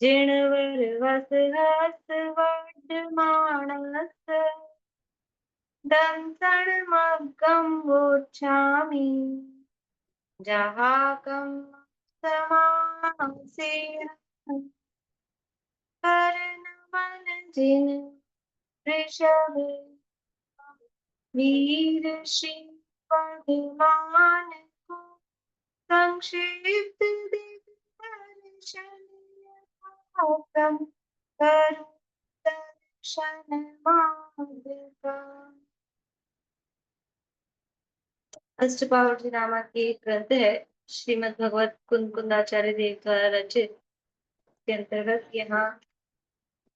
जिणवर वस हस वर्धमानस दंसण मग्गं वोच्छामि जहाकं समासेह कर्णमन जिन ऋषभ वीर श्री वर्धमान को संक्षिप्त दिग्दर्शन यथाक्रम करुं दर्शन मार्ग का। अष्टपावटी नामक एक ग्रंथ है, श्रीमद् भगवत कुंद कुंदाचार्य देव द्वारा रचित। के अंतर्गत यहाँ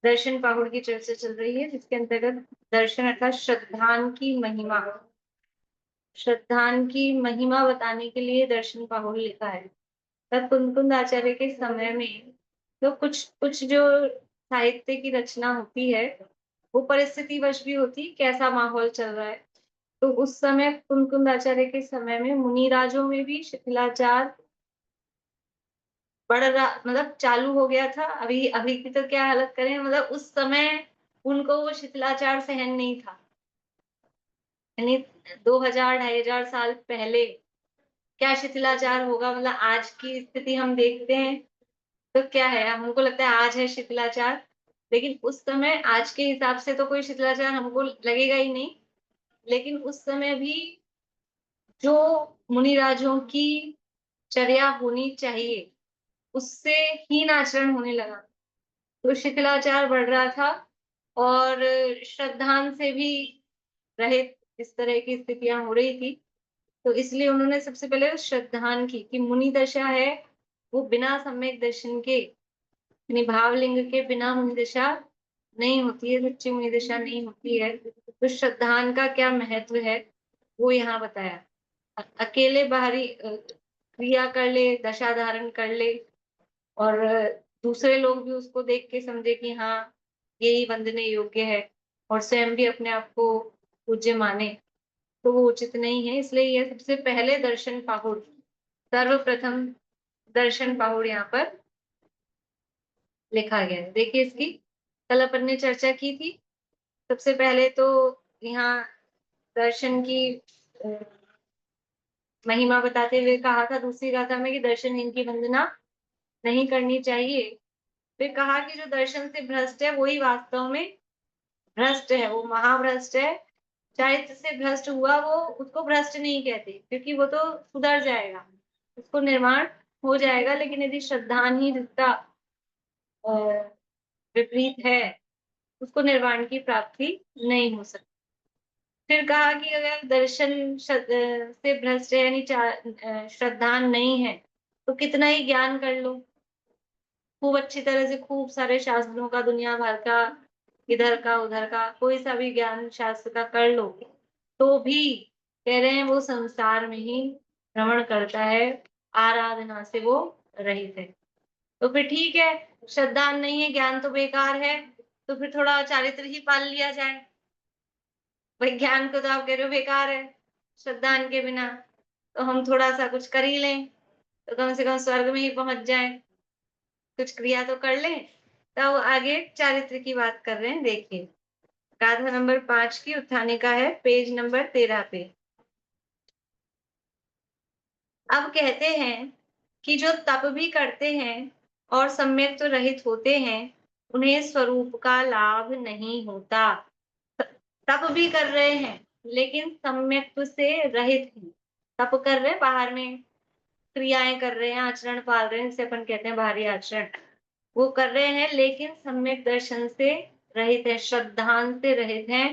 दर्शन पाहुड़ की चर्चा चल रही है, जिसके अंतर्गत दर्शन अर्थात श्रद्धान की महिमा, श्रद्धान की महिमा बताने के लिए दर्शन पाहुड़ लिखा है। तब कुंद कुंद आचार्य के समय में तो कुछ कुछ जो साहित्य की रचना होती है वो परिस्थिति वश भी होती, कैसा माहौल चल रहा है। तो उस समय कुंद कुंद आचार्य के समय में मुनि राजों में भी शिथिलाचार बढ़ रहा, मतलब चालू हो गया था। अभी अभी की तो क्या हालत करें, मतलब उस समय उनको वो शिथिलाचार सहन नहीं था। यानी 2000 2500 साल पहले क्या शिथिलाचार होगा, मतलब आज की स्थिति हम देखते हैं तो क्या है, हमको लगता है आज है शिथिलाचार, लेकिन उस समय आज के हिसाब से तो कोई शिथिलाचार हमको लगेगा ही नहीं। लेकिन उस समय भी जो मुनिराजों की चर्या होनी चाहिए उससे हीन आचरण होने लगा, तो शिथिलाचार बढ़ रहा था और श्रद्धान से भी रहित इस तरह की स्थितियां हो रही थी। तो इसलिए उन्होंने सबसे पहले श्रद्धान की कि मुनि दशा है वो बिना सम्यक दर्शन के, यानी भावलिंग के बिना मुनि दशा नहीं होती है, सच्ची मुनि दशा नहीं होती है। तो श्रद्धान का क्या महत्व है वो यहाँ बताया। अकेले बाहरी क्रिया कर ले, दशा धारण कर ले और दूसरे लोग भी उसको देख के समझे कि हाँ यही वंदने योग्य है, और स्वयं भी अपने आप को पूज्य माने, तो वो उचित नहीं है। इसलिए ये सबसे पहले दर्शन पाहुड़, सर्वप्रथम दर्शन पाहुड़ यहाँ पर लिखा गया है। देखिए इसकी कल अपन ने चर्चा की थी। सबसे पहले तो यहाँ दर्शन की अ, महिमा बताते हुए कहा था दूसरी गाथा में कि दर्शनहीन की वंदना नहीं करनी चाहिए। फिर कहा कि जो दर्शन से भ्रष्ट है वही वास्तव में भ्रष्ट है, वो महाभ्रष्ट है। चारित्र से भ्रष्ट हुआ वो उसको भ्रष्ट नहीं कहते, क्योंकि वो तो सुधर जाएगा, उसको निर्माण हो जाएगा। लेकिन यदि श्रद्धान ही जिसका विपरीत है उसको निर्वाण की प्राप्ति नहीं हो सकती। फिर कहा कि अगर दर्शन से भ्रष्ट है, यानी श्रद्धान नहीं है, तो कितना ही ज्ञान कर लो, खूब अच्छी तरह से खूब सारे शास्त्रों का, दुनिया भर का, इधर का उधर का कोई सा भी ज्ञान शास्त्र का कर लो, तो भी कह रहे हैं वो संसार में ही भ्रमण करता है, आराधना से वो रहित है। तो फिर ठीक है, श्रद्धा नहीं है, ज्ञान तो बेकार है, तो फिर थोड़ा चारित्र ही पाल लिया जाए। भाई ज्ञान को तो आप कह रहे हो बेकार है श्रद्धान के बिना, तो हम थोड़ा सा कुछ कर ही लें, तो कम से कम स्वर्ग में ही पहुंच जाए, कुछ क्रिया तो कर लें। तब आगे चारित्र की बात कर रहे हैं। देखिए गाथा नंबर 5 की उत्थानिका है, पेज नंबर 13 पे। अब कहते हैं कि जो तप भी करते हैं और सम्यक तो रहित होते हैं, उन्हें स्वरूप का लाभ नहीं होता। तप भी कर रहे हैं लेकिन सम्यक से रहित हैं। तप कर रहे हैं, बाहर में क्रियाएं कर रहे हैं, आचरण पाल रहे हैं, जिसे अपन कहते हैं बाहरी आचरण, वो कर रहे हैं, लेकिन सम्यक दर्शन से रहित है, श्रद्धान से रहित हैं।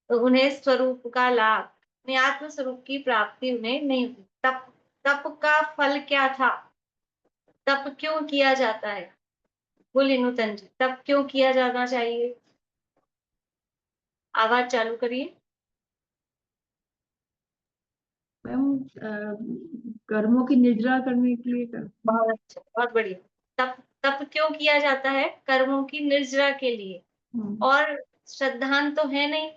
तो उन्हें स्वरूप का लाभ, अपने आत्म स्वरूप की प्राप्ति उन्हें नहीं होती। तप तप का फल क्या था, तप क्यों किया जाता है, बोलिए नूतन जी, तप क्यों किया जाना चाहिए? आवाज चालू करिए। मैम कर्मों की निद्रा करने के लिए बहुत अच्छा, बहुत बढ़िया। तप तप क्यों किया जाता है? कर्मों की निर्जरा के लिए। और श्रद्धान तो है नहीं,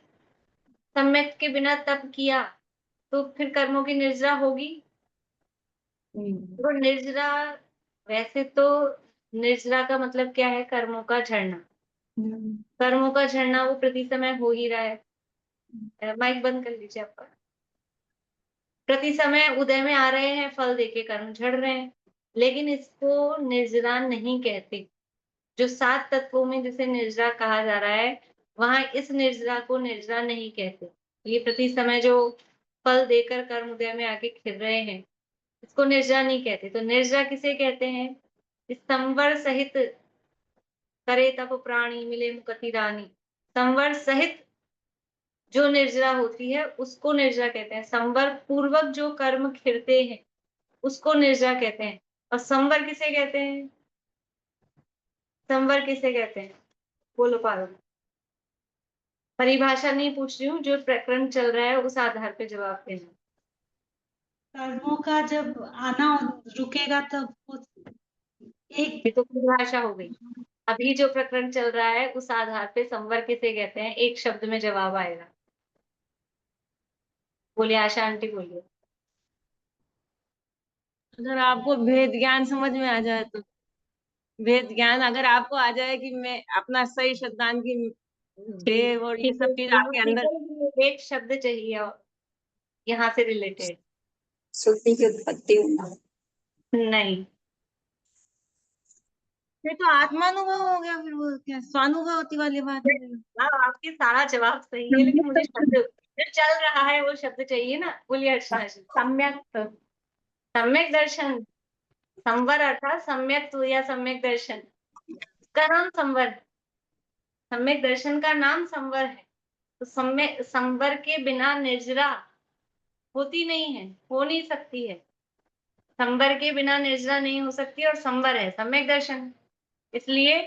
सम्यक के बिना तप किया तो फिर कर्मों की निर्जरा होगी? तो निर्जरा, वैसे तो निर्जरा का मतलब क्या है? कर्मों का झड़ना। कर्मों का झड़ना वो प्रति समय हो ही रहा है। माइक बंद कर लीजिए आपका। प्रति समय उदय में आ रहे हैं, फल देके कर्म झड़ रहे हैं, लेकिन इसको निर्जरा नहीं कहते। जो 7 तत्वों में जिसे निर्जरा कहा जा रहा है, वहां इस निर्जरा को निर्जरा नहीं कहते। ये प्रति समय जो फल देकर कर्म उदय में आके खिल रहे हैं, इसको निर्जरा नहीं कहते। तो निर्जरा किसे कहते हैं? इस संवर सहित करे तप प्राणी मिले मुकति रानी। संवर सहित जो निर्जरा होती है उसको निर्जरा कहते हैं। संवर पूर्वक जो कर्म खिलते हैं उसको निर्जरा कहते हैं। और संवर किसे कहते हैं? संवर किसे कहते हैं? बोलो पारो। परिभाषा नहीं पूछ रही हूँ, जो प्रकरण चल रहा है उस आधार पे जवाब देना। कर्मों का जब आना रुकेगा तब एक ये तो परिभाषा हो गई। अभी जो प्रकरण चल रहा है उस आधार पे संवर किसे कहते हैं, एक शब्द में जवाब आएगा। बोलिए आशा आंटी, बोलिए। अगर आपको भेद ज्ञान समझ में आ जाए तो, भेद ज्ञान अगर आपको आ जाए कि मैं अपना सही शब्दान की छे और ये ठीक सब है, चीज आपके अंदर। ग्रामेटिकल एक शब्द चाहिए और यहाँ से रिलेटेड। श्रुति की उत्पत्ति होना। नहीं, ये तो आत्मानुभव हो गया, फिर वो क्या स्वानुभूति वाली बात हो गई। हाँ आपके सारा जवाब सही है, लेकिन मुझे शब्द जो चल रहा है वो शब्द चाहिए ना। बोलिए अर्चना जी। सम्यक, सम्यक दर्शन। संवर अर्थात सम्यक या सम्यक दर्शन का नाम संवर। सम्यक दर्शन का नाम संवर है। तो सम्यक संवर के बिना निर्जरा होती नहीं है, हो नहीं सकती है। संवर के बिना निर्जरा नहीं हो सकती, और संवर है सम्यक दर्शन। इसलिए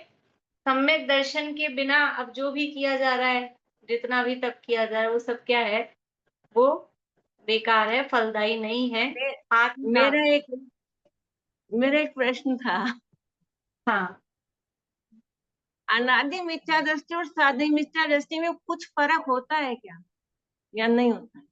सम्यक दर्शन के बिना अब जो भी किया जा रहा है, जितना भी तक किया जा रहा है, वो सब क्या है? वो बेकार है, फलदायी नहीं है। आत्म मेरा एक प्रश्न था। हाँ, अनादि मिथ्या दृष्टि और साधी मिथ्या दृष्टि में कुछ फर्क होता है क्या, या नहीं होता है?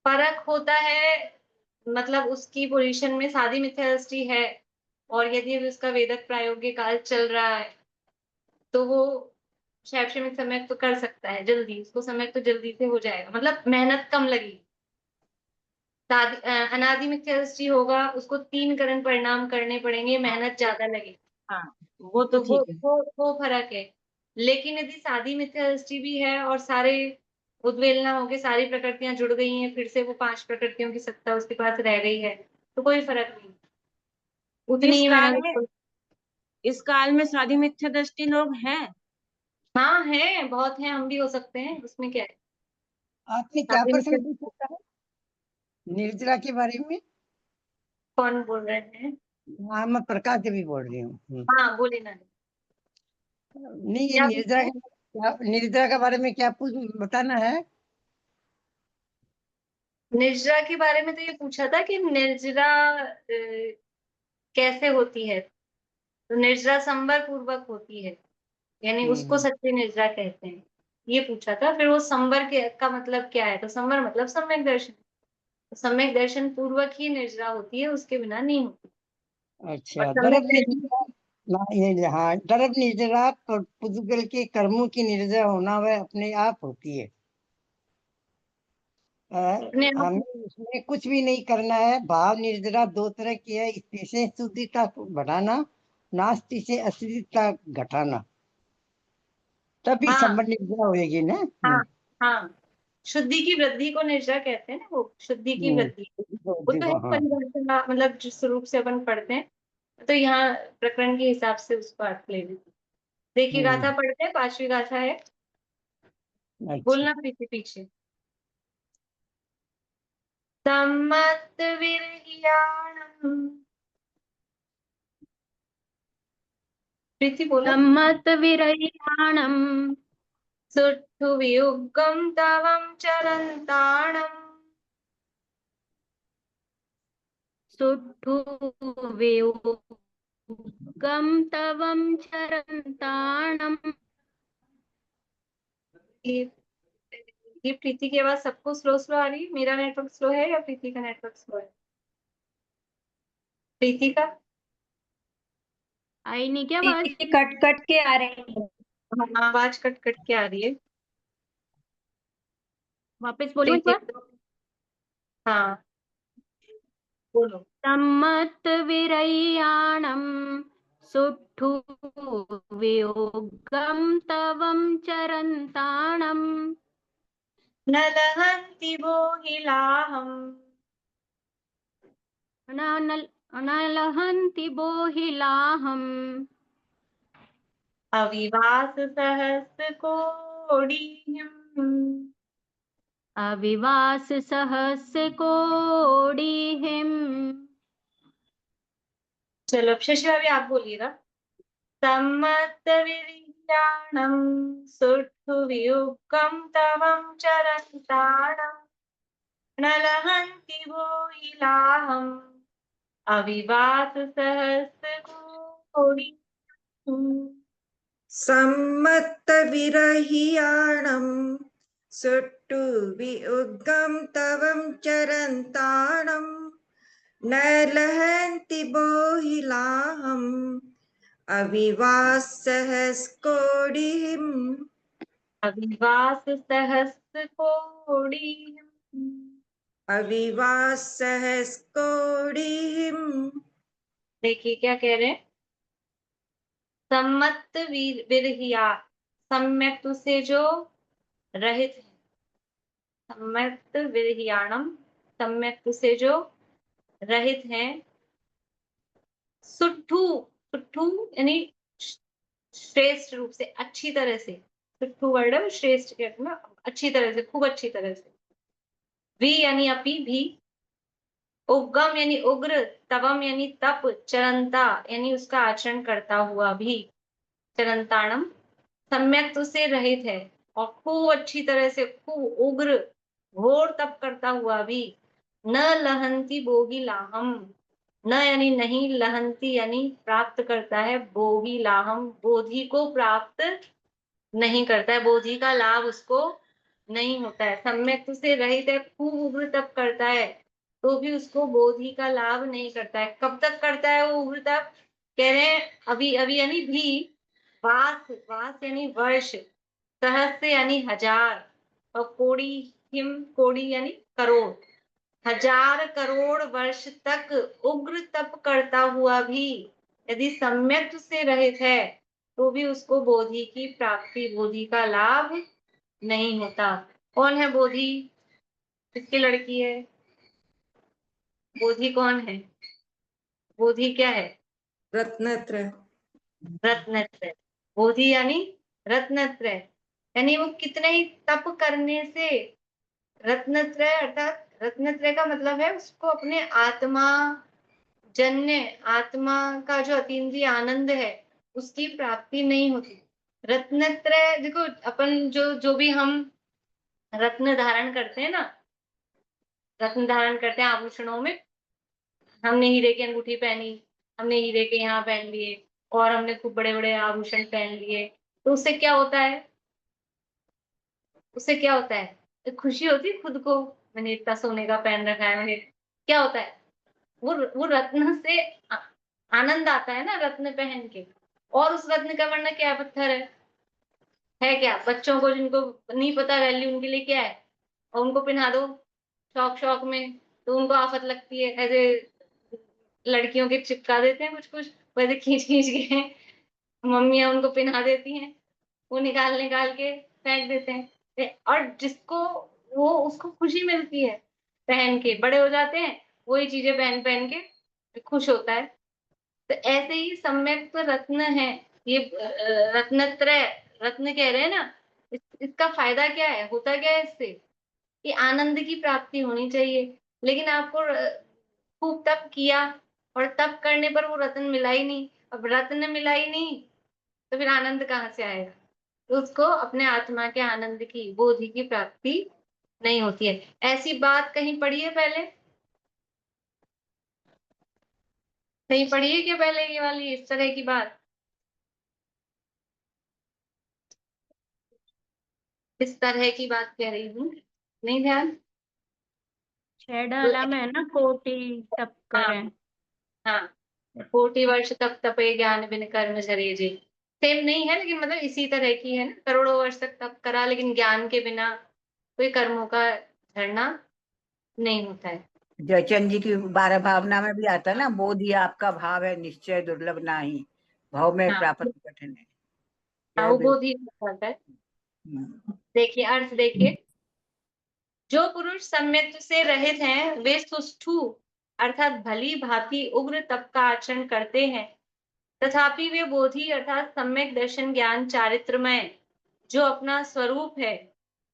फर्क होता है। मतलब उसकी पोजीशन में सादी मिथ्या दृष्टि है, और यदि अभी उसका वेदक प्रायोगिक काल चल रहा है तो वो शैक्षणिक समय तो कर सकता है जल्दी, उसको समय तो जल्दी से हो जाएगा, मतलब मेहनत कम लगेगी। अनादि मिथ्या दृष्टि होगा, उसको 3 करण परिणाम करने पड़ेंगे, मेहनत ज्यादा लगेगी। हाँ, वो तो तो ठीक है। वो फर्क है। लेकिन यदि सादी मिथ्या दृष्टि भी है और सारे उद्वेलना होके सारी प्रकृतियां जुड़ गई हैं, फिर से वो 5 प्रकृतियों की सत्ता उसके पास रह गई है, तो कोई फर्क नहीं, उतनी इस ही काल मेहनत में इस काल में साधी मिथ्या दृष्टि लोग हैं। हाँ है, बहुत है, हम भी हो सकते हैं, उसमें क्या है? आपने क्या सादी प्रश्न मिथ्या पूछा था निर्जरा के बारे में? कौन बोल रहे हैं? हाँ, मैं प्रकाश देवी बोल रही हूँ। हाँ बोले ना। नहीं, ये क्या पूछना है? निर्जरा के बारे में क्या पूछ बताना है? निर्जरा के बारे में तो ये पूछा था कि निर्जरा कैसे होती है। तो निर्जरा संवर पूर्वक होती है, यानी उसको हम्म, सच्ची निर्जरा कहते हैं, ये पूछा था। फिर वो संवर के का मतलब क्या है? तो संवर मतलब सम्यक दर्शन। तो सम्यक दर्शन पूर्वक ही निर्जरा होती है, उसके बिना नहीं होती। और अच्छा। सम्यक दरब दर्शन निर्जरा ना, ये हाँ, दरब निर्जरा पुद्गल के कर्मों की निर्जरा होना वह अपने आप होती है। अपने आप। हमें उसमें कुछ भी नहीं करना है। भाव निर्जरा 2 तरह की है, स्थिति से शुद्धिता बढ़ाना, नास्ति से अशुद्धिता घटाना, तभी हाँ संबंध निर्जरा होगी ना। हाँ हाँ, शुद्धि की वृद्धि को निर्जरा कहते हैं ना, वो शुद्धि की वृद्धि। वो तो है देखो, हाँ। परिभाषा, मतलब जिस रूप से अपन पढ़ते हैं, तो यहाँ प्रकरण के हिसाब से उसको अर्थ ले लेते हैं। देखिए गाथा पढ़ते हैं, 5वीं गाथा है। अच्छा। बोलना पीछे पीछे। सम्मत विरहियाणम्। प्रीति बोलो। सम्मतविरहिणाणम् सुट्ठु वियुग्गं तवं चरन्ताणम्। सुष्ठुवियुगं तवं चरन्ताणम् ये प्रीति की आवाज सबको स्लो स्लो आ रही है? मेरा नेटवर्क स्लो है या प्रीति का नेटवर्क स्लो है? प्रीति का? आई नहीं क्या आवाज? कट कट के आ रहे हैं। हाँ, आवाज कट कट के आ रही है। वापस बोलो एक बार। हाँ, बोलो। सम्मत विरयाणं सुठु वियोगं तवं चरन्ताणम् न लहन्ति बोहिलाहम् अनलहन्ति बोहिलाहम् अविवास सहस्र कोडिह्यम्। अविवास सहस्य कोडिहिम्। चलो अब शशि भाभी आप बोलिएगा। सम्मत विरयाणं सुठु वियुक्तं तवं चरन्ताणम् न लहन्ति बोहिलाहम् अविवास सहस्र कोडिह्यम्। सम्मतविरहियाणं सुट्टु विउग्गं तवं चरन्ताणं न लहन्ति बोहिलाहम् अविवासहस्कोडिम्। अविवास सहस्र कोडिह्यम्। अविवासहस्कोडिम्। देखिए क्या कह रहे हैं। सम्मत विरहिया, सम्यक से जो रहित है। सम्मत विरहियाणम, सम्यक से जो रहित है। सुट्ठू, सुट्ठू यानी श्रेष्ठ रूप से, अच्छी तरह से। सुट्ठू वर्ड है, श्रेष्ठ के अर्थ में अच्छी तरह से, खूब अच्छी तरह से। वी यानी अपी, भी। उग्गम यानी उग्र, तवम यानी तप, चरंता यानी उसका आचरण करता हुआ भी। चरंताणम सम्यक से रहित है और खूब अच्छी तरह से, खूब उग्र घोर तप करता हुआ भी। न लहंती बोगी लाहम, न यानी नहीं, लहंती यानी प्राप्त करता है, बोगी लाहम बोधि को प्राप्त नहीं करता है, बोधि का लाभ उसको नहीं होता है। सम्यक से रहित है, खूब उग्र तप करता है तो भी उसको बोधि का लाभ नहीं करता है। कब तक करता है वो उग्र तप? कह रहे हैं अभी अभी यानी भी। वास, वास यानी वर्ष, सहस्त्र यानी हजार, और कोड़ी, हिम कोड़ी यानी करोड़। 1000 करोड़ वर्ष तक उग्र तप करता हुआ भी यदि सम्यक से रहित है तो भी उसको बोधि की प्राप्ति, बोधि का लाभ नहीं होता। कौन है बोधि? किसकी लड़की है बोधि? कौन है बोधि? क्या है? रत्नत्रय। रत्नत्रय। बोधि यानी रत्नत्रय, यानी वो कितने ही तप करने से, रत्नत्रय अर्थात रत्नत्रय का मतलब है उसको अपने आत्मा जन्य, आत्मा का जो अतीन्द्रिय आनंद है उसकी प्राप्ति नहीं होती। रत्नत्रय देखो, अपन जो जो भी हम रत्न धारण करते हैं ना, रत्न धारण करते हैं आभूषणों में। हमने हीरे की अंगूठी पहनी, हमने हीरे के यहाँ पहन लिए, और हमने खूब बड़े बड़े आभूषण पहन लिए, तो उससे क्या होता है? उससे क्या होता है? एक खुशी होती है खुद को, मैंने इतना सोने का पहन रखा है, मैंने। क्या होता है? वो रत्न से आनंद आता है ना, रत्न पहन के। और उस रत्न का वरना क्या है? पत्थर है क्या? बच्चों को जिनको नहीं पता वैल्यू, उनके लिए क्या है? और उनको पहना दो शौक शौक में, तो उनको आफत लगती है। ऐसे लड़कियों के चिपका देते हैं कुछ कुछ, वैसे खींच खींच के मम्मियां उनको पहना देती हैं, वो निकाल निकाल के फेंक देते हैं। और जिसको वो, उसको खुशी मिलती है पहन के, बड़े हो जाते हैं वही चीजें पहन पहन के खुश होता है। तो ऐसे ही सम्यक तो रत्न है ये, रत्नत्रय, रत्न कह रहे हैं ना। इसका फायदा क्या है? होता क्या है इससे? कि आनंद की प्राप्ति होनी चाहिए, लेकिन आपको खूब तप किया और तप करने पर वो रत्न मिला ही नहीं। अब रत्न मिला ही नहीं तो फिर आनंद कहाँ से आएगा? तो उसको अपने आत्मा के आनंद की, बोधि की प्राप्ति नहीं होती है। ऐसी बात कहीं पढ़ी है पहले? कहीं पढ़ी है क्या पहले ये वाली, इस तरह की बात? इस तरह की बात कह रही हूँ, नहीं ध्यान। 6 डाला में है ना, कोटि तप करें। हाँ, 40 वर्ष तक तपे ज्ञान बिन कर्म झरे जे। सेम नहीं है, लेकिन मतलब इसी तरह की है ना, करोड़ों वर्ष तक तप करा, लेकिन ज्ञान के बिना कोई कर्मों का झरना नहीं होता है। जयचंद जी की 12 भावना में भी आता है ना, बोध ही आपका भाव है निश्चय दुर्लभ नाही, भाव में हाँ, प्राप्त कठिन है। हाँ, वो बोध ही होता है। देखिए अर्थ देखिए, जो पुरुष सम्यक से रहित हैं वे सुष्ठु अर्थात भली भांति उग्र तप का आचरण करते हैं, तथापि वे बोधि अर्थात सम्यक दर्शन ज्ञान चारित्रमय जो अपना स्वरूप है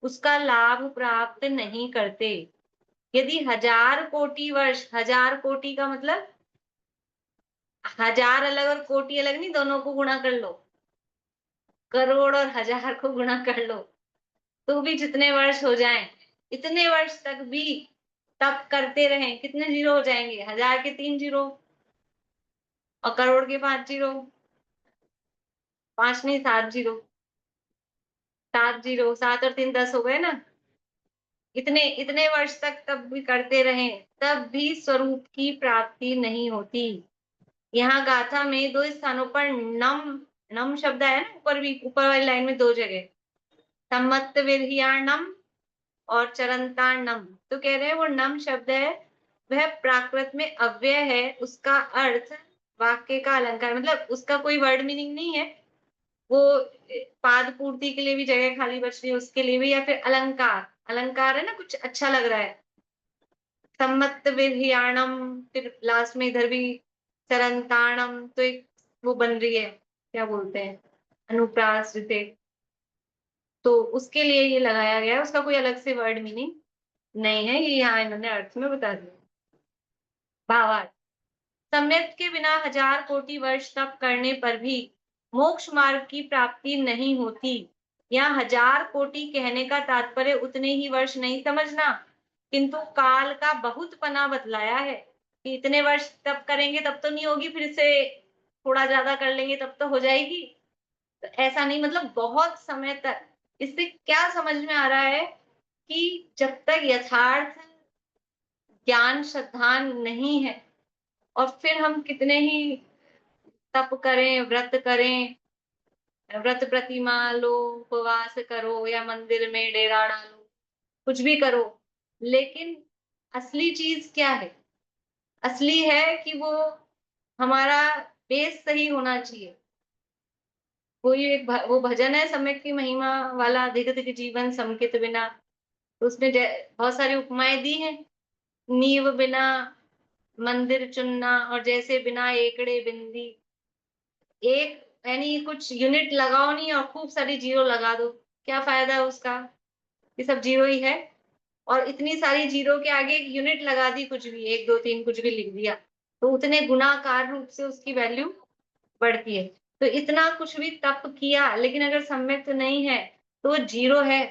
उसका लाभ प्राप्त नहीं करते। यदि 1000 कोटि वर्ष, 1000 कोटि का मतलब 1000 अलग और कोटि अलग नहीं, दोनों को गुणा कर लो, करोड़ और 1000 को गुणा कर लो, तो भी जितने वर्ष हो जाएं, इतने वर्ष तक भी तप करते रहें, कितने जीरो हो जाएंगे? 1000 के 3 जीरो और करोड़ के 5 जीरो, 5 नहीं 7 जीरो, 7 जीरो, 7 और 3 10 हो गए ना। इतने इतने वर्ष तक तब भी करते रहें, तब भी स्वरूप की प्राप्ति नहीं होती। यहाँ गाथा में 2 स्थानों पर नम नम शब्द है ना, ऊपर भी, ऊपर वाली लाइन में 2 जगह, सम्मत विरहियाणम और चरंताणम। तो कह रहे हैं वो नम शब्द है, वह प्राकृत में अव्यय है, उसका अर्थ वाक्य का अलंकार, मतलब उसका कोई वर्ड मीनिंग नहीं है, वो पाद पूर्ति के लिए भी जगह खाली बच रही है उसके लिए भी, या फिर अलंकार, अलंकार है ना, कुछ अच्छा लग रहा है। सम्मत विरहियाणम, फिर लास्ट में इधर भी चरंताणम, तो एक वो बन रही है, क्या बोलते हैं, अनुप्रास रीते, तो उसके लिए ये लगाया गया है, उसका कोई अलग से वर्ड मीनिंग नहीं है, ये यहाँ इन्होंने अर्थ में बता दिया। भावार्थ, सम्यक के बिना 1000 कोटि वर्ष तप करने पर भी मोक्ष मार्ग की प्राप्ति नहीं होती। यहाँ 1000 कोटि कहने का तात्पर्य उतने ही वर्ष नहीं समझना, किंतु काल का बहुत पना बतलाया है कि इतने वर्ष तप करेंगे तब तो नहीं होगी, फिर से थोड़ा ज्यादा कर लेंगे तब तो हो जाएगी। तो ऐसा नहीं, मतलब बहुत समय तक। इससे क्या समझ में आ रहा है कि जब तक यथार्थ ज्ञान श्रद्धा नहीं है, और फिर हम कितने ही तप करें, व्रत करें, व्रत प्रतिमा लो, उपवास करो, या मंदिर में डेरा डालो, कुछ भी करो, लेकिन असली चीज क्या है? असली है कि वो हमारा बेस सही होना चाहिए। कोई एक वो भजन है सम्यक की महिमा वाला, धिक धिक जीवन समकित बिना, तो उसमें बहुत सारी उपमाएं दी हैं, नींव बिना मंदिर चुनना, और जैसे बिना एकड़े बिंदी, एक यानी कुछ यूनिट लगाओ नहीं और खूब सारी जीरो लगा दो, क्या फायदा है उसका? ये सब जीरो ही है। और इतनी सारी जीरो के आगे एक यूनिट लगा दी, कुछ भी 1 2 3 कुछ भी लिख दिया, तो उतने गुणाकार रूप से उसकी वैल्यू बढ़ती है। तो इतना कुछ भी तप किया, लेकिन अगर सम्यक तो नहीं है तो वो जीरो है,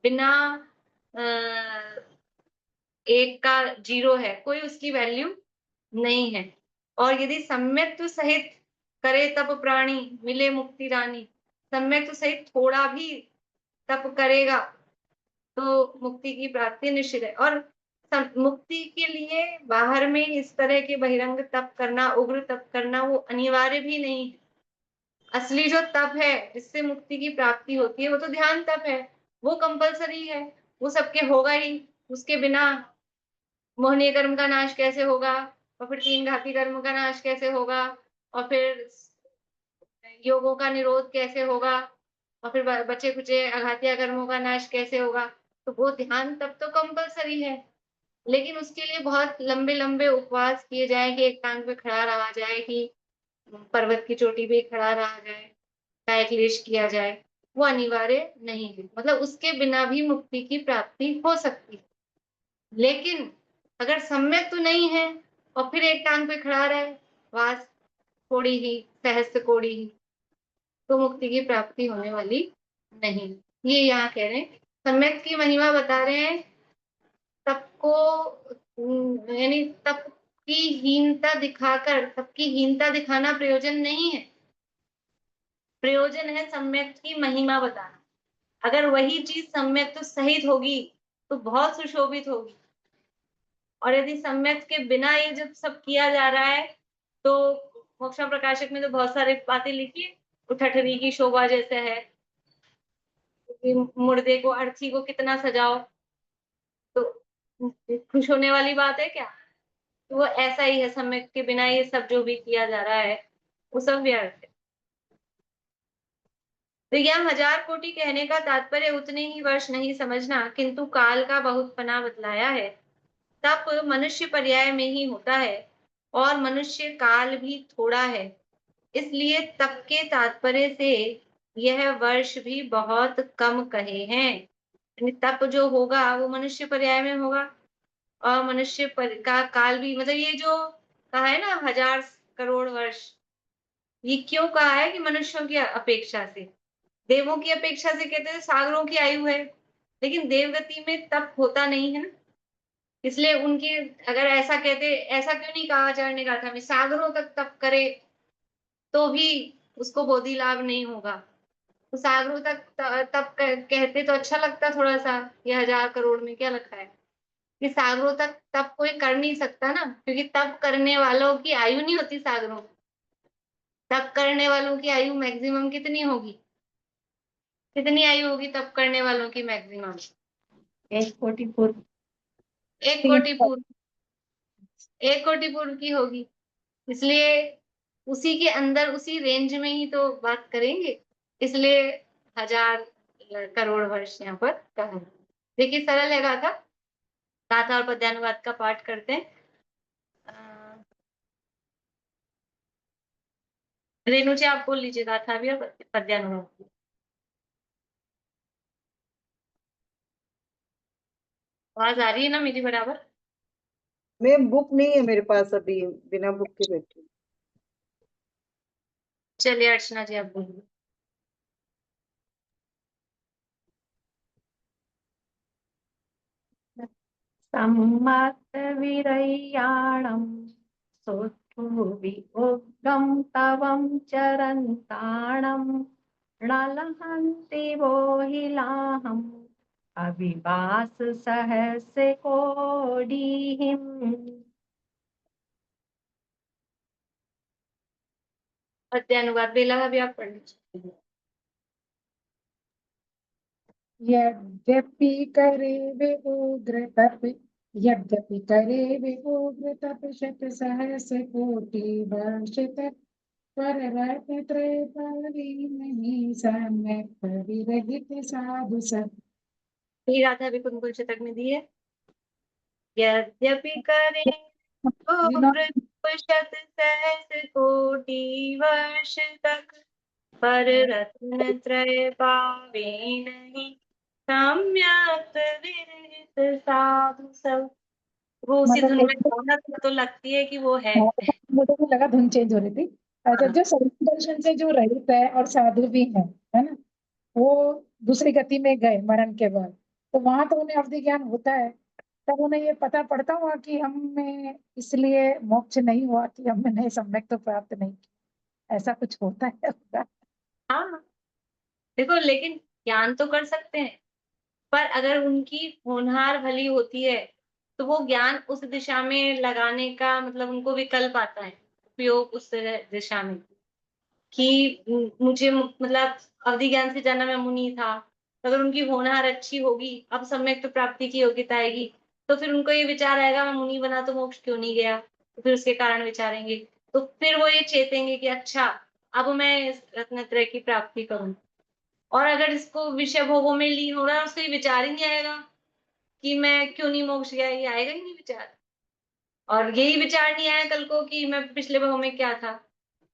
बिना एक का जीरो है, कोई उसकी वैल्यू नहीं है। और यदि सम्यक तो सहित करे तप प्राणी मिले मुक्ति रानी, सम्यक तो सहित थोड़ा भी तप करेगा तो मुक्ति की प्राप्ति निश्चित है। और मुक्ति के लिए बाहर में इस तरह के बहिरंग तप करना, उग्र तप करना, वो अनिवार्य भी नहीं है। असली जो तप है जिससे मुक्ति की प्राप्ति होती है वो तो ध्यान तप है, वो कंपलसरी है, वो सबके होगा ही, उसके बिना मोहनीय कर्म का नाश कैसे होगा, और फिर 3 घाती कर्म का नाश कैसे होगा, और फिर योगों का निरोध कैसे होगा, और फिर बचे कुचे अघातिया कर्मों का नाश कैसे होगा। तो वो ध्यान तब तो कंपलसरी है, लेकिन उसके लिए बहुत लंबे लंबे उपवास किए जाए, कि एक टांग पे खड़ा रहा जाए, कि पर्वत की चोटी पे खड़ा रहा जाए, काय क्लेश किया जाए, वो अनिवार्य नहीं है। मतलब उसके बिना भी मुक्ति की प्राप्ति हो सकती है, लेकिन अगर सम्यक तो नहीं है और फिर एक टांग पे खड़ा रहे, वास कोड़ी ही सहस्त्र कोड़ी ही, तो मुक्ति की प्राप्ति होने वाली नहीं। ये यहाँ कह रहे हैं, सम्यक की महिमा बता रहे हैं, तप को यानी तप की हीनता दिखाकर, तप की हीनता दिखाना प्रयोजन नहीं है, प्रयोजन है सम्यक की महिमा बताना। अगर वही चीज सम्यक तो सहित होगी तो बहुत सुशोभित होगी, और यदि सम्यक के बिना ये जब सब किया जा रहा है तो मोक्षा प्रकाशक में तो बहुत सारी बातें लिखी है। उठठरी की शोभा जैसे है कि मुर्दे को, अर्थी को कितना सजाओ, तो खुश होने वाली बात है क्या? तो वो ऐसा ही है, सम्यक के बिना ये सब जो भी किया जा रहा है वो सब व्यर्थ है। तो यह 1000 कोटि कहने का तात्पर्य उतने ही वर्ष नहीं समझना, किंतु काल का बहुत पना बतलाया है। तप मनुष्य पर्याय में ही होता है और मनुष्य काल भी थोड़ा है, इसलिए तप के तात्पर्य से यह वर्ष भी बहुत कम कहे हैं। यानी तप जो होगा वो मनुष्य पर्याय में होगा और मनुष्य का काल भी, मतलब ये जो कहा है ना 1000 करोड़ वर्ष, ये क्यों कहा है कि मनुष्यों की अपेक्षा से, देवों की अपेक्षा से कहते हैं सागरों की आयु है, लेकिन देवगति में तप होता नहीं है ना, इसलिए उनकी, अगर ऐसा कहते, ऐसा क्यों नहीं कहा आचार्य ने कहा था सागरों तक तप करे तो भी उसको बोधि लाभ नहीं होगा। तो सागरों तक तप कहते तो अच्छा लगता थोड़ा सा, ये 1000 करोड़ में क्या लगता है कि सागरों तक तप कोई कर नहीं सकता ना, क्योंकि तप करने वालों की आयु नहीं होती सागरों, तप करने वालों की आयु मैक्सिमम कितनी होगी, कितनी आयु होगी तप करने वालों की मैक्सिमम? 1 कोटि पूर्व। 1 कोटि पूर्व, 1 कोटि पूर्व की होगी, इसलिए उसी के अंदर उसी रेंज में ही तो बात करेंगे, इसलिए 1000 करोड़ वर्ष यहाँ पर कहा है। देखिए सरल है गाथा, गाथा और पद्यानुवाद का पाठ करते हैं। रेणु जी आप बोल लीजिए गाथा भी और पद्यानुवाद भी। आवाज आ रही है ना मेरी बराबर? मैम बुक नहीं है मेरे पास अभी, बिना बुक के बैठी हूँ। चलिए अर्चना जी आप बोलिए। सम्मतविरह्याणं सोत्थुविउग्रं तवं चरन्ताणं नलहन्ति वोहिलाहम् अविवास सहस्र कोटिहिम्। पद्यानुवाद बेला भी आप पढ़ लीजिए। यद्यपि करे वे उग्र तप, यद्यपि करे वे उग्र तप शत सहस्र कोटि वर्ष तक, पर रत्न त्रय पारी नहीं सम्यक विरहित साधु सब। यही गाथा भी कुंकुल शतक में दी है। यद्यपि करे उग्र शत सहस्र कोटि वर्ष तक, पर रत्न त्रय पावे नहीं सम्यक विरहित साधु सब। वो उसी धुन में गाना तो लगती है कि वो है। मुझे भी लगा धुन चेंज हो रही थी। अच्छा, जो शरीर दर्शन से जो रहित है और साधु भी है ना, वो दूसरी गति में गए मरण के बाद, तो वहां तो उन्हें अवधि ज्ञान होता है, तब उन्हें ये पता पड़ता हुआ कि हमें इसलिए मोक्ष नहीं हुआ कि हमने सम्यक तो प्राप्त नहीं किया, ऐसा कुछ होता है होगा। हाँ देखो, लेकिन ज्ञान तो कर सकते हैं, पर अगर उनकी होनहार भली होती है तो वो ज्ञान उस दिशा में लगाने का मतलब उनको विकल्प आता है, उपयोग उस दिशा में, कि मुझे मतलब अवधि ज्ञान से जाना मैं मुनि था, तो अगर उनकी होनहार अच्छी होगी, अब सम्यक तो प्राप्ति की योग्यता आएगी, तो फिर उनको ये विचार आएगा मैं मुनि बना तो मोक्ष क्यों नहीं गया, तो फिर उसके कारण विचारेंगे, तो फिर वो ये चेतेंगे कि अच्छा अब मैं इस रत्नत्रय की प्राप्ति करूं। और अगर इसको विषय भोगों में लीन हो रहा है, उसको ये विचार ही नहीं आएगा कि मैं क्यों नहीं मोक्ष गया, ये आएगा ही नहीं विचार। और यही विचार नहीं आया कल को कि मैं पिछले भोग में क्या था,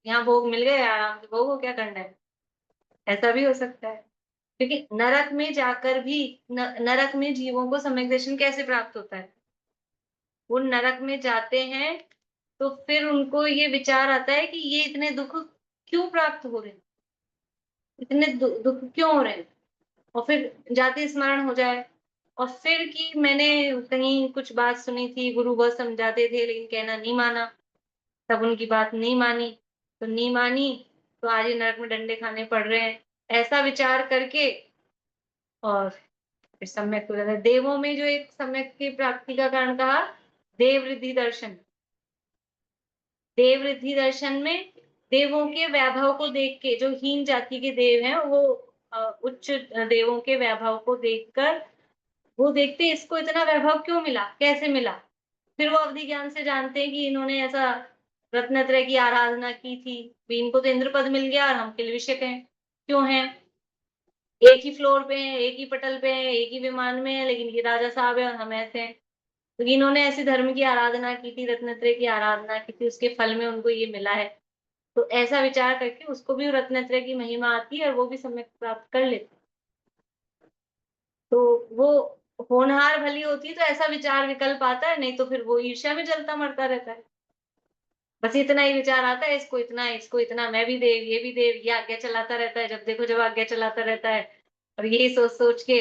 यहाँ भोग मिल गए आराम से भोगो, क्या करना है, ऐसा भी हो सकता है। क्योंकि नरक में जाकर भी नरक में जीवों को सम्यक दर्शन कैसे प्राप्त होता है, वो नरक में जाते हैं तो फिर उनको ये विचार आता है कि ये इतने दुख क्यों प्राप्त हो रहे हैं, इतने दुख क्यों हो रहे हैं, और फिर जाति स्मरण हो जाए, और फिर कि मैंने कहीं कुछ बात सुनी थी, गुरु बहुत समझाते थे लेकिन कहना नहीं माना, तब उनकी बात नहीं मानी, तो नहीं मानी तो आज ये नरक में डंडे खाने पड़ रहे हैं, ऐसा विचार करके और फिर सम्यक हो जाता है। देवों में जो एक सम्यक की प्राप्ति का कारण कहा, देव रिद्धि दर्शन। देव रिद्धि दर्शन में देवों के वैभव को देख के, जो हीन जाति के देव हैं वो उच्च देवों के वैभव को देखकर वो देखते हैं इसको इतना वैभव क्यों मिला, कैसे मिला। फिर वो अवधि ज्ञान से जानते हैं कि इन्होंने ऐसा रत्नत्रय की आराधना की थी, भी इनको तो इंद्र पद मिल गया और हम किलविषक हैं, क्यों हैं, एक ही फ्लोर पे हैं, एक ही पटल पे हैं, एक ही विमान में है, लेकिन ये राजा साहब है और हम ऐसे हैं। तो इन्होंने ऐसे धर्म की आराधना की थी, रत्नत्रय की आराधना की थी, उसके फल में उनको ये मिला है। तो ऐसा विचार करके उसको भी रत्नत्रय की महिमा आती है और वो भी सम्यक प्राप्त कर लेते। तो वो होनहार भली होती है तो ऐसा विचार विकल्प आता है, नहीं तो फिर वो ईर्ष्या में जलता मरता रहता है। बस इतना ही विचार आता है, इसको इतना, इसको इतना, मैं भी देव, ये भी देव, ये आज्ञा चलाता रहता है, जब देखो जब आज्ञा चलाता रहता है और यही सोच सोच के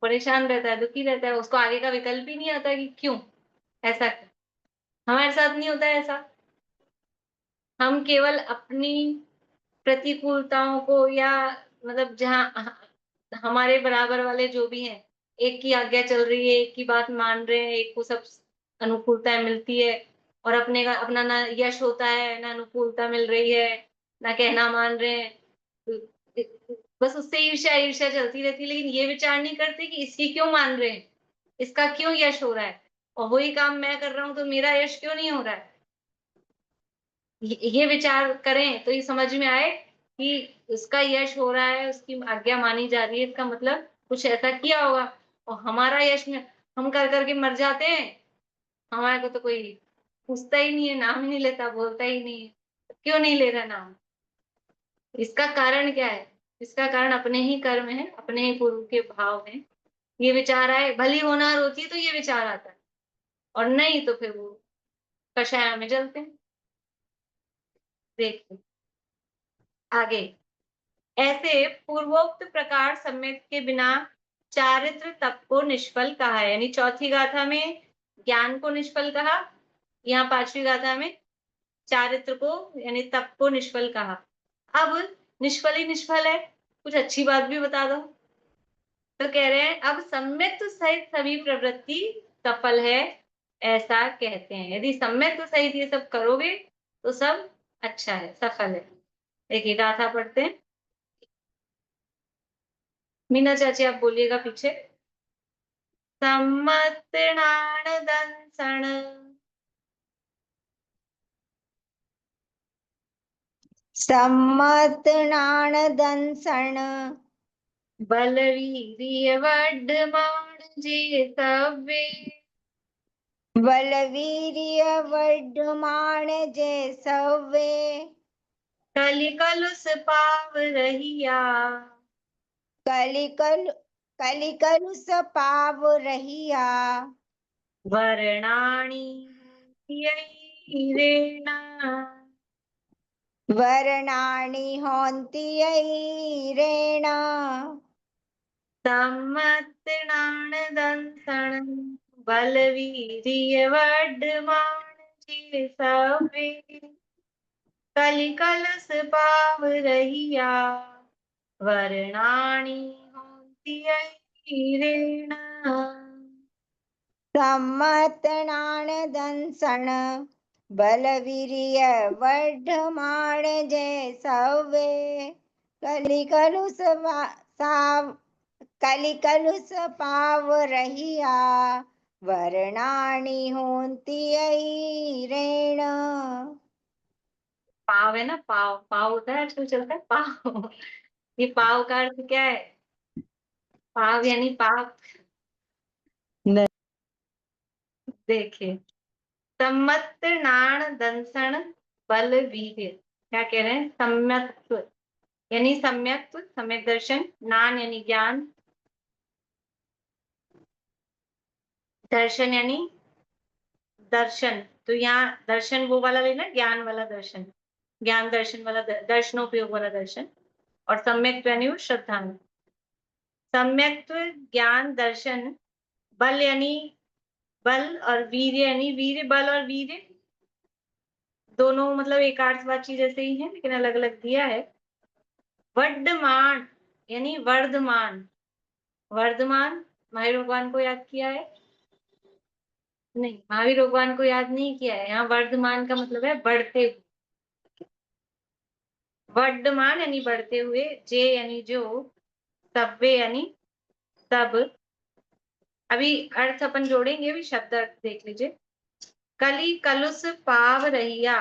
परेशान रहता है, दुखी रहता है। उसको आगे का विकल्प ही नहीं आता कि क्यों ऐसा। हमारे साथ नहीं होता है ऐसा। हम केवल अपनी प्रतिकूलताओं को, या मतलब जहाँ हमारे बराबर वाले जो भी हैं, एक की आज्ञा चल रही है, एक की बात मान रहे हैं, एक को सब अनुकूलताएं मिलती है और अपने का अपना ना यश होता है, ना अनुकूलता मिल रही है, ना कहना मान रहे हैं। बस उससे ईर्ष्या ईर्ष्या चलती रहती है, लेकिन ये विचार नहीं करते कि इसकी क्यों मान रहे हैं, इसका क्यों यश हो रहा है, और वही काम मैं कर रहा हूं तो मेरा यश क्यों नहीं हो रहा है। ये विचार करें तो ये समझ में आए कि उसका यश हो रहा है, उसकी आज्ञा मानी जा रही है, इसका मतलब कुछ ऐसा किया होगा। और हमारा यश में हम कर करके मर जाते हैं, हमारे को तो कोई पूछता ही नहीं है, नाम ही नहीं लेता, बोलता ही नहीं है। क्यों नहीं ले रहा नाम? इसका कारण क्या है? इसका कारण अपने ही कर्म है, अपने ही पूर्व के भाव हैं। ये विचार आए, भली होनहार होती है तो ये विचार आता है, और नहीं तो फिर वो कषाय में जलते हैं। देखिए आगे, ऐसे पूर्वोक्त प्रकार सम्यक के बिना चारित्र तप को निष्फल कहा है। यानी चौथी गाथा में ज्ञान को निष्फल कहा, यहाँ पांचवी गाथा में चारित्र को यानी तप को निष्फल कहा। अब निष्फल ही निष्फल है, कुछ अच्छी बात भी बता दो। तो कह रहे हैं अब सम्यक सहित सभी प्रवृत्ति सफल है, ऐसा कहते हैं। यदि सम्यक सहित ये सब करोगे तो सब अच्छा है, सफल है। देखिए गाथा पढ़ते हैं। मीना चाची आप बोलिएगा पीछे। सम्मतनाण दंसण सम्मतनाण दंसण बलवीर्य वड्डमाण जे सव्वे बलवीर्य वड्डमाण जय सव्वे कलिकलुष पाव रहिया कलिकलुष पाव रहिया वर्णाणी रेणा वर्णानि होन्ति यैरेण सम्मतनाण दंसण बलवीर्य वड्डमाण जे सव्वे कलिकलुष पाव रहिया वर्णाणी होन्ति रेण। सम्मतनाण दंसण बलवीर्य वर्धमाण जय सव्वे कलिकलुष पाव रहिया वर्णानि होन्ति यैरेण। पाव है ना, पाव पाव होता है आजकल चलता है पाव। ये पाव का अर्थ क्या है? पाव यानी पाप। नहीं। देखिए सम्मत नाण दंसण बल वीर्य, क्या कह रहे हैं? सम्यक्त्व यानी सम्यक्त्व, सम्यक दर्शन, नान यानी ज्ञान, दर्शन यानी दर्शन। तो यहाँ दर्शन वो वाला लेना, ज्ञान वाला दर्शन, ज्ञान दर्शन वाला दर्शनोपयोग वाला दर्शन। और सम्यक्त्व यानी वो श्रद्धा। सम्यक्त्व ज्ञान दर्शन, बल यानी बल, और वीर्य यानी वीर्य, बल और वीर्य दोनों मतलब एकार्थवाची जैसे ही हैं लेकिन अलग अलग दिया है। वर्धमान यानी वर्धमान, वर्धमान, महावीर भगवान को याद किया है? नहीं, महावीर भगवान को याद नहीं किया है। यहाँ वर्धमान का मतलब है बढ़ते हुए। वर्धमान यानी बढ़ते हुए, जे यानी जो, सब्वे यानी सब। अभी अर्थ अपन जोड़ेंगे, अभी शब्द अर्थ देख लीजिए। कली कलुष पाव रहिया,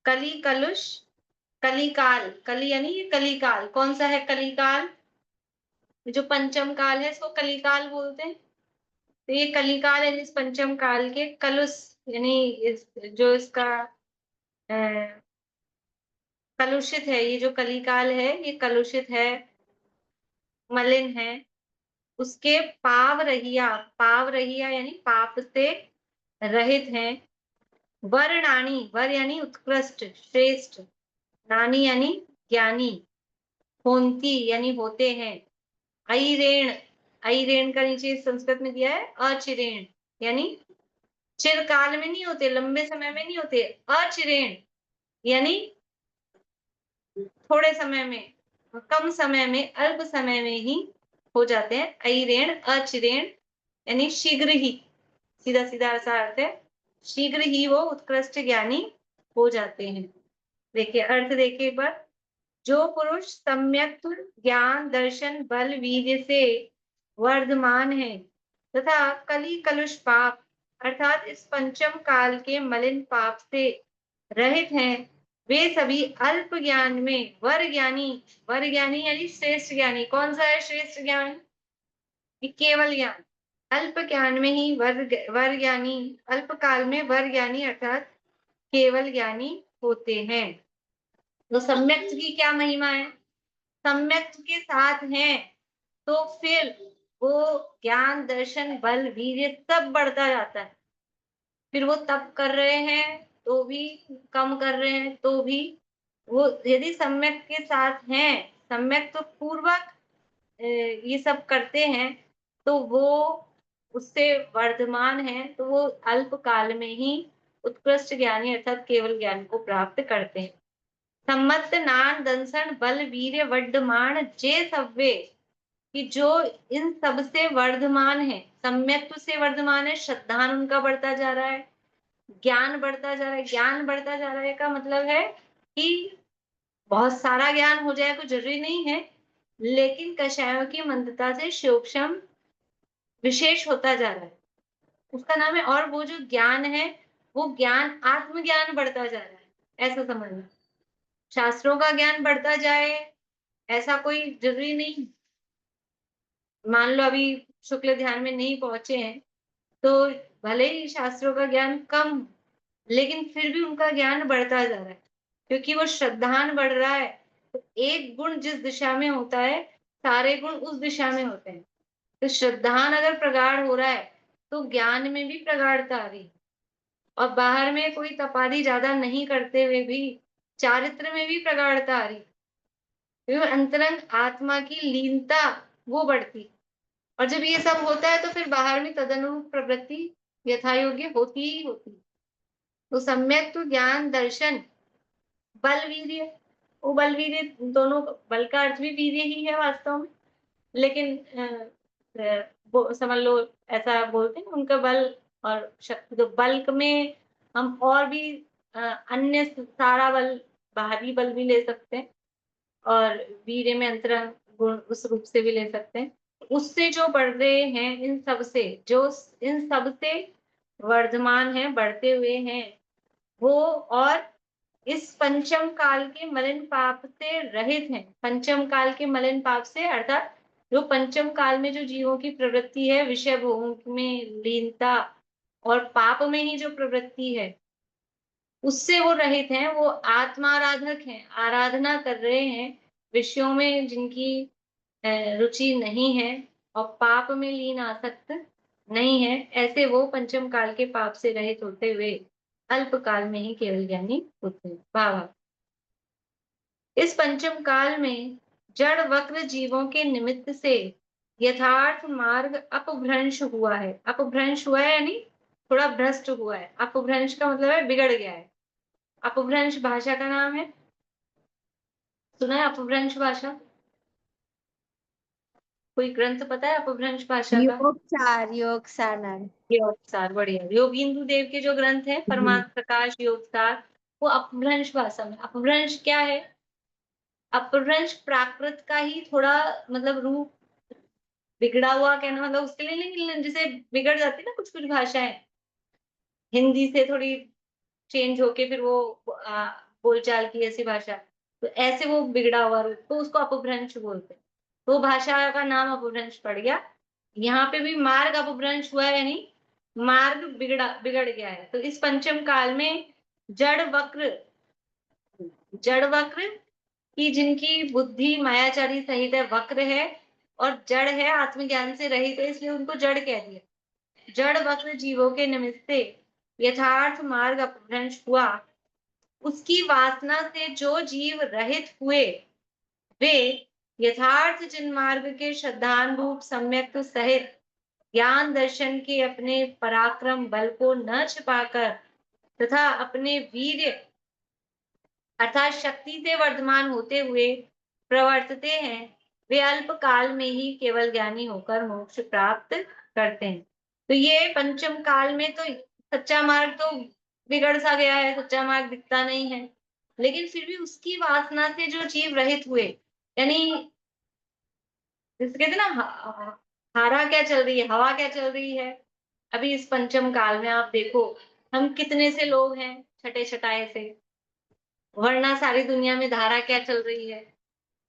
कली कलुष, कलिकाल, कली यानी ये कलिकाल। कौन सा है कलिकाल? जो पंचम काल है इसको कलिकाल बोलते हैं। तो ये कलिकाल यानी इस पंचम काल के कलुष यानी जो इसका कलुषित है, ये जो कलिकाल है ये कलुषित है, मलिन है, उसके पाव रहिया, पाव रहिया यानी पाप से रहित हैं। वर्णानी, वर यानी उत्कृष्ट श्रेष्ठ, नानी यानी ज्ञानी, होंती यानी होते हैं, ऐरेण, ऐरेण का नीचे संस्कृत में दिया है अचिरेण, यानी चिरकाल में नहीं होते, लंबे समय में नहीं होते। अचिरेण यानी थोड़े समय में, कम समय में, अल्प समय में ही हो जाते हैं। ऐरेण अचिरेण यानी शीघ्र ही, सीधा सीधा ऐसा अर्थ है, शीघ्र ही वो उत्कृष्ट ज्ञानी हो जाते हैं। देखिए अर्थ देखिए एक बार। जो पुरुष सम्यक ज्ञान दर्शन बल वीर्य से वर्धमान है तथा कली कलुष पाप अर्थात इस पंचम काल के मलिन पाप से रहित हैं, वे सभी अल्प ज्ञान में वर ज्ञानी, वर ज्ञानी यानी श्रेष्ठ ज्ञानी। कौन सा है श्रेष्ठ ज्ञान? केवल ज्ञान। अल्प ज्ञान में ही वर ज्ञानी, अल्प काल में वर ज्ञानी अर्थात केवल ज्ञानी होते हैं। तो सम्यक की क्या महिमा है? सम्यक के साथ हैं तो फिर वो ज्ञान दर्शन बल वीर्य सब बढ़ता जाता है। फिर वो तप कर रहे हैं तो भी, कम कर रहे हैं तो भी, वो यदि सम्यक के साथ हैं, सम्यक तो पूर्वक ये सब करते हैं, तो वो उससे वर्धमान है, तो वो अल्प काल में ही उत्कृष्ट ज्ञानी अर्थात केवल ज्ञान को प्राप्त करते हैं। सम्मत नान दंसन बल वीर्य वर्धमान जे सव्वे, कि जो इन सब से वर्धमान है, सम्यक से वर्धमान है, श्रद्धान उनका बढ़ता जा रहा है, ज्ञान बढ़ता जा रहा है। ज्ञान बढ़ता जा रहा है का मतलब है कि बहुत सारा ज्ञान हो जाए कोई जरूरी नहीं है, लेकिन कषायों की मंदता से सूक्ष्म विशेष होता जा रहा है, उसका नाम है। और वो जो ज्ञान है वो ज्ञान आत्मज्ञान बढ़ता जा रहा है, ऐसा समझना। शास्त्रों का ज्ञान बढ़ता जाए ऐसा कोई जरूरी नहीं। मान लो अभी शुक्ल ध्यान में नहीं पहुंचे हैं तो भले ही शास्त्रों का ज्ञान कम, लेकिन फिर भी उनका ज्ञान बढ़ता जा रहा है, क्योंकि वो श्रद्धान बढ़ रहा है। तो एक गुण जिस दिशा में होता है सारे गुण उस दिशा में होते हैं। तो श्रद्धान अगर प्रगाढ़ हो रहा है तो ज्ञान में भी प्रगाढ़ता आ रही, और बाहर में कोई तपादी ज्यादा नहीं करते हुए भी चारित्र में भी प्रगाढ़ता आ रही, अंतरंग आत्मा की लीनता वो बढ़ती। और जब ये सब होता है तो फिर बाहर में तदनुरूप प्रवृत्ति यथा योग्य होती ही होती। तो सम्यक तो ज्ञान दर्शन बल वीर्य, वो बल वीर्य दोनों, बल का अर्थ भी वीर्य ही है वास्तव में, लेकिन समझ लो ऐसा बोलते हैं उनका बल और शक्ति। तो बल्क में हम और भी अन्य सारा बल, बाहरी बल भी ले सकते हैं, और वीर्य में अंतरंग गुण उस रूप से भी ले सकते हैं। उससे जो बढ़ रहे हैं, इन सब से जो इन सब से वर्धमान है, बढ़ते हुए हैं वो, और इस पंचम काल के मलिन पाप से रहित हैं। पंचम काल के मलिन पाप से अर्थात जो पंचम काल में जो जीवों की प्रवृत्ति है विषय भोग में लीनता और पाप में ही जो प्रवृत्ति है उससे वो रहित हैं, वो आत्माराधक हैं, आराधना कर रहे हैं, विषयों में जिनकी रुचि नहीं है और पाप में लीन आसक्त नहीं है, ऐसे वो पंचम काल के पाप से रहित होते हुए अल्प काल में ही केवल ज्ञानी होते हैं। भाव, इस पंचम काल में जड़ वक्र जीवों के निमित्त से यथार्थ मार्ग अपभ्रंश हुआ है। अपभ्रंश हुआ है यानी थोड़ा भ्रष्ट हुआ है। अपभ्रंश का मतलब है बिगड़ गया है। अपभ्रंश भाषा का नाम है, सुना है अपभ्रंश भाषा? कोई ग्रंथ पता है अपभ्रंश भाषा का? योगसार नाम। योगसार, बढ़िया। योगींद्र देव के जो ग्रंथ है परमार्थ प्रकाश, योगसार, वो अपभ्रंश भाषा में। अपभ्रंश क्या है? अपभ्रंश प्राकृत का ही थोड़ा मतलब रूप बिगड़ा हुआ कहना, मतलब उसके लिए नहीं, जैसे बिगड़ जाती है ना कुछ कुछ भाषाएं, हिंदी से थोड़ी चेंज होके फिर वो बोलचाल की ऐसी भाषा, तो ऐसे वो बिगड़ा हुआ रूप, तो उसको अपभ्रंश बोलते हैं। तो भाषा का नाम अपभ्रंश पड़ गया। यहाँ पे भी मार्ग अपभ्रंश हुआ है, यानी मार्ग बिगड़ गया है। तो इस पंचम काल में जड़ वक्र की, जिनकी बुद्धि मायाचारी सहित है, वक्र है और जड़ है, आत्मज्ञान से रहित है, इसलिए उनको जड़ कह दिया। जड़ वक्र जीवों के निमित्त से यथार्थ मार्ग अपभ्रंश हुआ। उसकी वासना से जो जीव रहित हुए, वे यथार्थ जिनमार्ग के श्रद्धानुरूप सम्यक सहित ज्ञान दर्शन के अपने पराक्रम बल को न छिपाकर तथा अपने वीर्य अर्थात शक्ति से वर्धमान होते हुए प्रवर्तते हैं। वे अल्प काल में ही केवल ज्ञानी होकर मोक्ष प्राप्त करते हैं। तो ये पंचम काल में तो सच्चा मार्ग तो बिगड़ सा गया है, सच्चा मार्ग दिखता नहीं है, लेकिन फिर भी उसकी वासना से जो जीव रहित हुए, यानी जैसे कहते ना हारा क्या चल रही है, हवा क्या चल रही है। अभी इस पंचम काल में आप देखो, हम कितने से लोग हैं छटे छटाए से, वरना सारी दुनिया में धारा क्या चल रही है,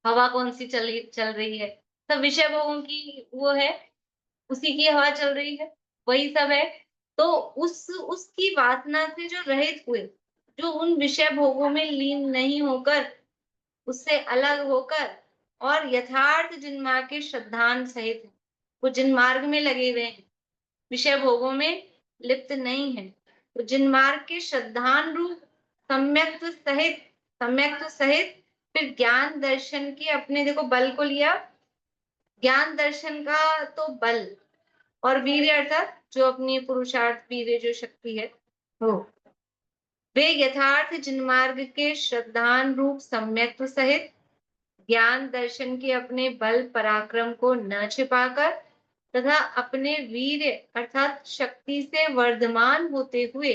हवा कौन सी चल रही है, सब विषय भोगों की वो है, उसी की हवा चल रही है, वही सब है। तो उसकी वासना से जो रहित हुए, जो उन विषय भोगों में लीन नहीं होकर, उससे अलग होकर और यथार्थ जिनमार्ग के श्रद्धान सहित है, वो जिन मार्ग में लगे हुए हैं, विषय भोगों में लिप्त नहीं है, तो जिन मार्ग के श्रद्धान रूप सम्यक सहित फिर ज्ञान दर्शन के अपने, देखो बल को लिया, ज्ञान दर्शन का तो बल और वीर्य अर्थात जो अपनी पुरुषार्थ वीर्य जो शक्ति है वो, वे यथार्थ जिनमार्ग के श्रद्धान रूप सम्यक सहित ज्ञान दर्शन के अपने बल पराक्रम को न छिपाकर तथा अपने वीर्य अर्थात शक्ति से वर्धमान होते हुए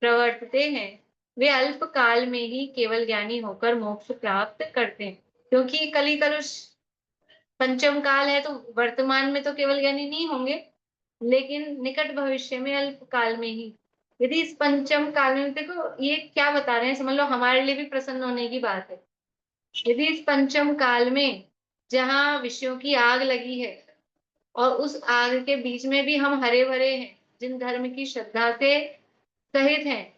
प्रवर्तते हैं। वे अल्प काल में ही केवल ज्ञानी होकर मोक्ष प्राप्त करते हैं। क्योंकि कली कलुष पंचम काल है, तो वर्तमान में तो केवल ज्ञानी नहीं होंगे, लेकिन निकट भविष्य में अल्प काल में ही, यदि इस पंचम काल में, देखो ये क्या बता रहे हैं, समझ लो हमारे लिए भी प्रसन्न होने की बात है। यदि इस पंचम काल में जहाँ विषयों की आग लगी है और उस आग के बीच में भी हम हरे भरे हैं, जिन धर्म की श्रद्धा से सहित हैं,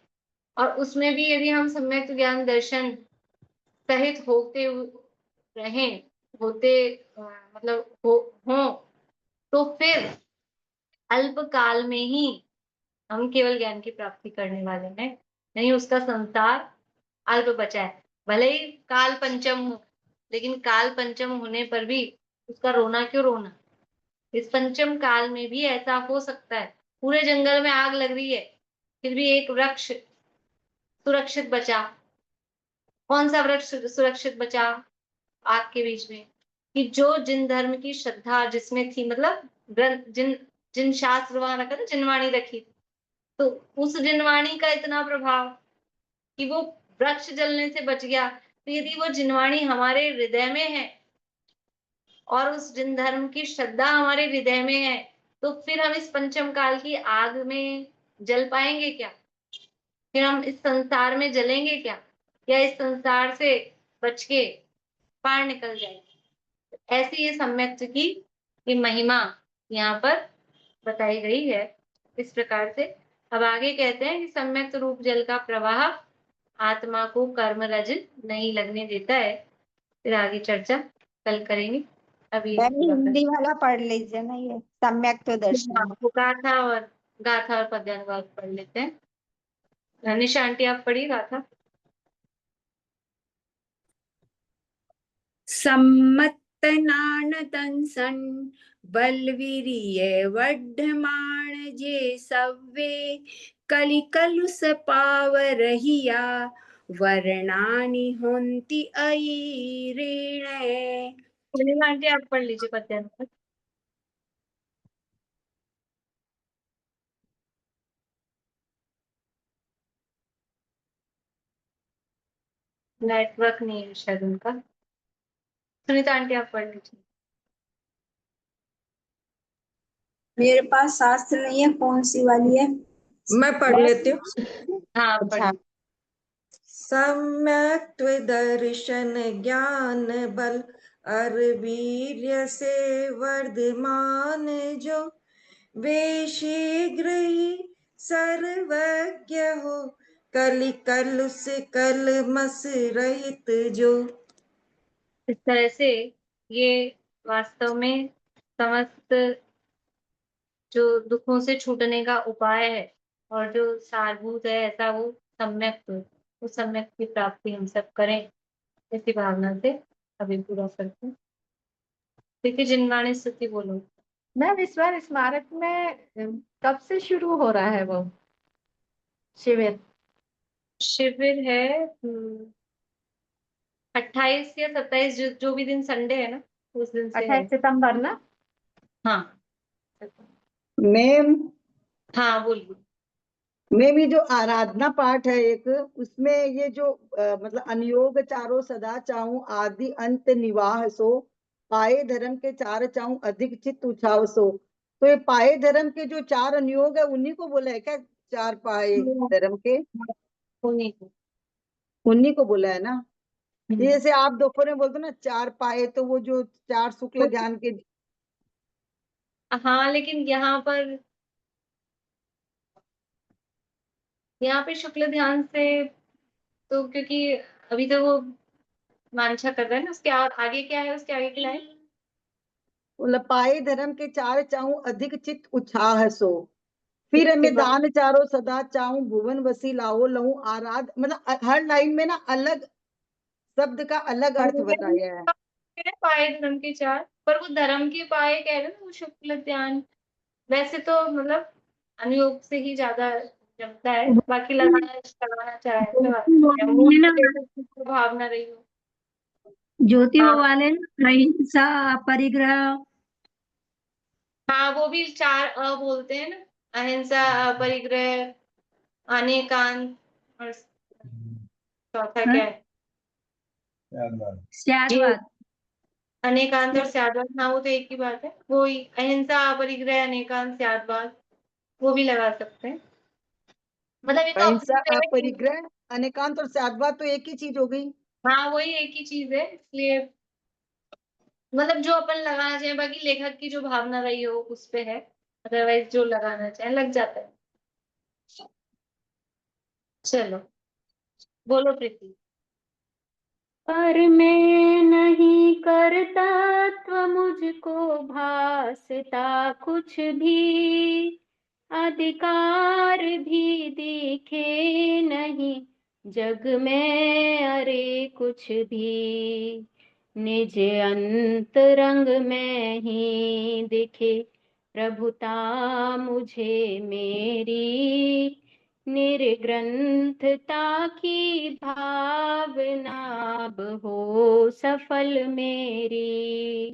और उसमें भी यदि हम सम्यक ज्ञान दर्शन सहित मतलब हो, तो फिर अल्प काल में ही हम केवल ज्ञान की प्राप्ति करने वाले हैं। नहीं उसका संसार अल्प बचा है, भले ही काल पंचम हो, लेकिन काल पंचम होने पर भी उसका रोना क्यों रोना। इस पंचम काल में भी ऐसा हो सकता है, पूरे जंगल में आग लग रही है, फिर भी एक वृक्ष सुरक्षित बचा। कौन सा वृक्ष सुरक्षित बचा आग के बीच में? कि जो जिन धर्म की श्रद्धा जिसमें थी, मतलब जिन जिन शास्त्र वहां रखा था, जिनवाणी रखी, तो उस जिनवाणी का इतना प्रभाव कि वो वृक्ष जलने से बच गया। तो यदि वो जिनवाणी हमारे हृदय में है और उस जिन धर्म की श्रद्धा हमारे हृदय में है, तो फिर हम इस पंचम काल की आग में जल पाएंगे क्या? फिर हम इस संसार में जलेंगे क्या, या इस संसार से बच के पार निकल जाएंगे? ऐसी ये सम्यक की महिमा यहाँ पर बताई गई है इस प्रकार से। अब आगे कहते हैं कि सम्यक रूप जल का प्रवाह आत्मा को कर्म रज नहीं लगने देता है। फिर आगे चर्चा कल करेंगे। अभी हिंदी वाला पढ़ लीजिए ना, ये सम्यक तो दर्शन। गाथा और पद्यानुवाद पढ़ लेते हैं। निशा आंटी आप पढ़िए गाथा। सम्मत्तनानतंसन बलवीर्य वर्धमान जे सव्वे कलिकलुष पावरहिया वर्णानि होन्ति अयि ऋणे। पूर्णिमा आंटी आप पढ़ लीजिए पद्यांतर। नेटवर्क नहीं है शायद उनका। सुनीता आंटी आप पढ़ लीजिए। मेरे पास शास्त्र नहीं है, कौन सी वाली है? मैं पढ़ लेती हूँ। हाँ पढ़। सम्यक त्वदर्शन ज्ञान बल अर वीर्य से वर्धमान जो, वे शीघ्र ही सर्वज्ञ हो, कलि कलुष कलमस रहित जो। इस तरह से ये वास्तव में समस्त जो दुखों से छूटने का उपाय है और जो सारभूत है, ऐसा वो सम्यक, उस सम्यक की प्राप्ति हम सब करें, इसी भावना से अभी पूरा करते हैं। देखिए जिनवाणी स्तुति बोलो। मैम इस बार स्मारक में कब से शुरू हो रहा है वो शिविर? शिविर है 28 या 27, जो भी दिन संडे है ना, उस दिन से है। 28 सितंबर ना? हाँ मैम हाँ बोलिए। मैम ये जो आराधना पाठ है एक, उसमें ये जो मतलब अनियोग चारों सदा चाहूं आदि अंत निवाह सो, पाए धर्म के चार चाहूं अधिक चित्त उछाव सो। तो ये पाए धर्म के जो चार अनियोग है उन्हीं को बोला है क्या? चार पाए धर्म के उन्हीं को बोला है ना? ये जैसे आप दोपहर में बोलते हो ना चार पाए, तो वो जो चार शुक्ल ध्यान के। हाँ लेकिन यहाँ पे शुक्ल ध्यान से तो, क्योंकि अभी तो वो वांछा कर रहा है ना, उसके आगे क्या है, उसके आगे की लाइन? मतलब पाए धर्म के चार चाहूं अधिक चित्त उछाह सो, फिर इसके हमें बाद दान चारों सदा चाहूं भुवन वसी लाओ लहू आराध। मतलब हर लाइन में ना अलग शब्द का अलग अर्थ बताया है। पाए धर्म के चार, पर वो धर्म के पाए कह रहे हैं ना, वो शुक्ल ध्यान। वैसे तो मतलब अनुयोग से ही ज्यादा जमता है, बाकी लगाना चाहे तो मूल तो भावना रही हो। ज्योति हाँ वो वाले ना, अहिंसा, परिग्रह। हाँ वो भी चार बोलते हैं ना, अहिंसा, परिग्रह, अनेकांत, और चौथा क्या है? त्यागवाद। अनेकांत और स्यादवाद। हाँ वो तो एक ही बात है, वो ही अहिंसा, अपरिग्रह, अनेकांत, स्यादवाद, वो भी लगा सकते हैं। मतलब ये तो अहिंसा opposite है कि अपरिग्रह अनेकांत और साधवाद तो एक ही चीज हो गई। हाँ वही एक ही चीज है, इसलिए मतलब जो अपन लगाना चाहिए, बाकी लेखक की जो भावना रही हो उस पे है, अदरवाइज जो लगाना चाहे लग जाता है। चलो बोलो प्रीति। पर मैं नहीं करता तो मुझको भासता कुछ भी, अधिकार भी दिखे नहीं जग में अरे कुछ भी, निज अंतरंग में ही दिखे प्रभुता मुझे मेरी, निर्ग्रंथता की भावना अब हो सफल मेरी,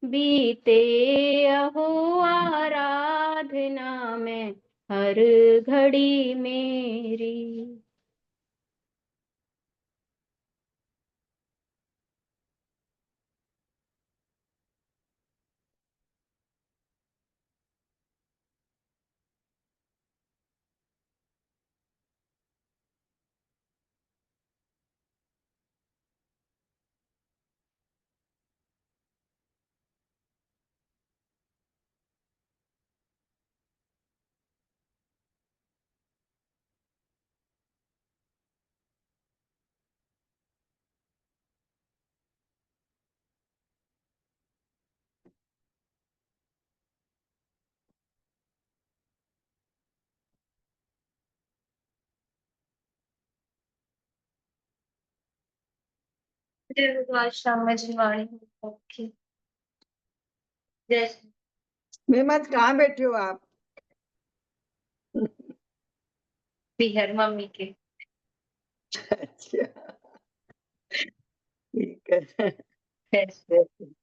बीते अहो आराधना में हर घड़ी मेरी। शाम में जिनवाणी। ओके जय श्री। मेहमत कहाँ बैठे हो आप? बिहार मम्मी के। अच्छा ठीक है। जय श्री।